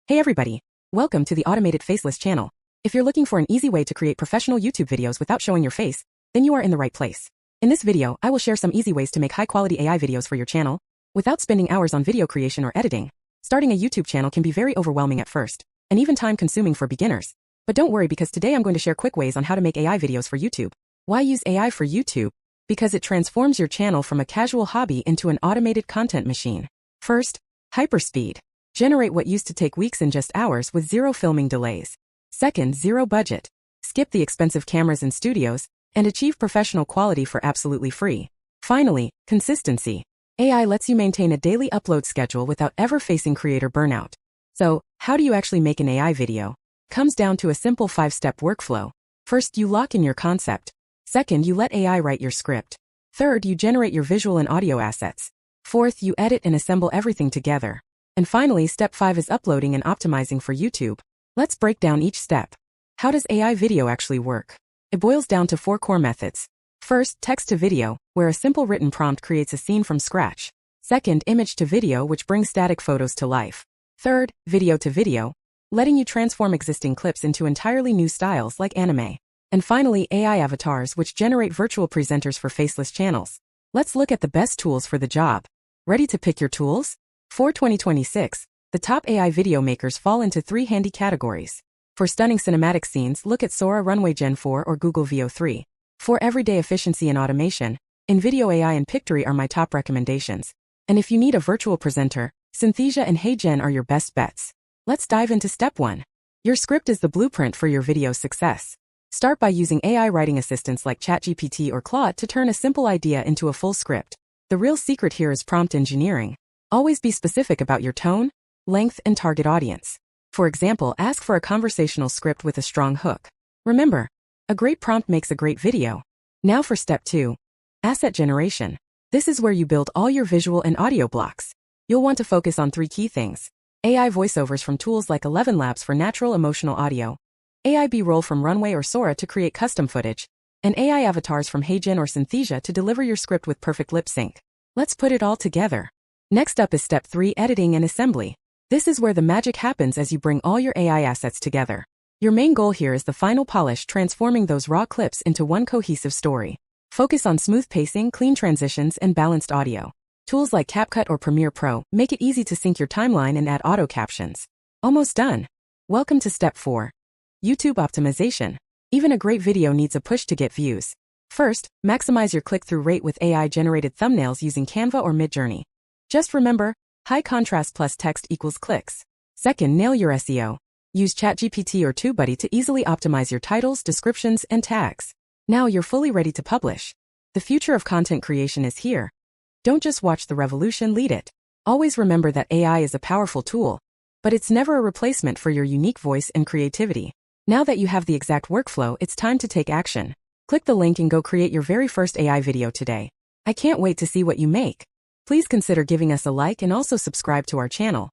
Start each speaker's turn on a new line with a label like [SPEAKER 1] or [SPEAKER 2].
[SPEAKER 1] Hey everybody! Welcome to the Automated Faceless channel. If you're looking for an easy way to create professional YouTube videos without showing your face, then you are in the right place. In this video, I will share some easy ways to make high-quality AI videos for your channel, without spending hours on video creation or editing. Starting a YouTube channel can be very overwhelming at first, and even time-consuming for beginners. But don't worry, because today I'm going to share quick ways on how to make AI videos for YouTube. Why use AI for YouTube? Because it transforms your channel from a casual hobby into an automated content machine. First, hyperspeed. Generate what used to take weeks in just hours with zero filming delays. Second, zero budget. Skip the expensive cameras and studios, and achieve professional quality for absolutely free. Finally, consistency. AI lets you maintain a daily upload schedule without ever facing creator burnout. So, how do you actually make an AI video? Comes down to a simple 5-step workflow. First, you lock in your concept. Second, you let AI write your script. Third, you generate your visual and audio assets. Fourth, you edit and assemble everything together. And finally, step 5 is uploading and optimizing for YouTube. Let's break down each step. How does AI video actually work? It boils down to 4 core methods. First, text to video, where a simple written prompt creates a scene from scratch. Second, image to video, which brings static photos to life. Third, video to video, letting you transform existing clips into entirely new styles like anime. And finally, AI avatars, which generate virtual presenters for faceless channels. Let's look at the best tools for the job. Ready to pick your tools? For 2026, the top AI video makers fall into 3 handy categories. For stunning cinematic scenes, look at Sora Runway Gen 4 or Google Veo 3. For everyday efficiency and automation, InVideo AI and Pictory are my top recommendations. And if you need a virtual presenter, Synthesia and HeyGen are your best bets. Let's dive into step 1. Your script is the blueprint for your video's success. Start by using AI writing assistants like ChatGPT or Claude to turn a simple idea into a full script. The real secret here is prompt engineering. Always be specific about your tone, length, and target audience. For example, ask for a conversational script with a strong hook. Remember, a great prompt makes a great video. Now for step 2. Asset generation. This is where you build all your visual and audio blocks. You'll want to focus on 3 key things. AI voiceovers from tools like 11 Labs for natural emotional audio, AI B-roll from Runway or Sora to create custom footage, and AI avatars from HeyGen or Synthesia to deliver your script with perfect lip sync. Let's put it all together. Next up is step 3, editing and assembly. This is where the magic happens as you bring all your AI assets together. Your main goal here is the final polish, transforming those raw clips into one cohesive story. Focus on smooth pacing, clean transitions, and balanced audio. Tools like CapCut or Premiere Pro make it easy to sync your timeline and add auto captions. Almost done. Welcome to step 4. YouTube optimization. Even a great video needs a push to get views. First, maximize your click-through rate with AI-generated thumbnails using Canva or Midjourney. Just remember, high contrast plus text equals clicks. Second, nail your SEO. Use ChatGPT or TubeBuddy to easily optimize your titles, descriptions, and tags. Now you're fully ready to publish. The future of content creation is here. Don't just watch the revolution, lead it. Always remember that AI is a powerful tool, but it's never a replacement for your unique voice and creativity. Now that you have the exact workflow, it's time to take action. Click the link and go create your very first AI video today. I can't wait to see what you make. Please consider giving us a like and also subscribe to our channel.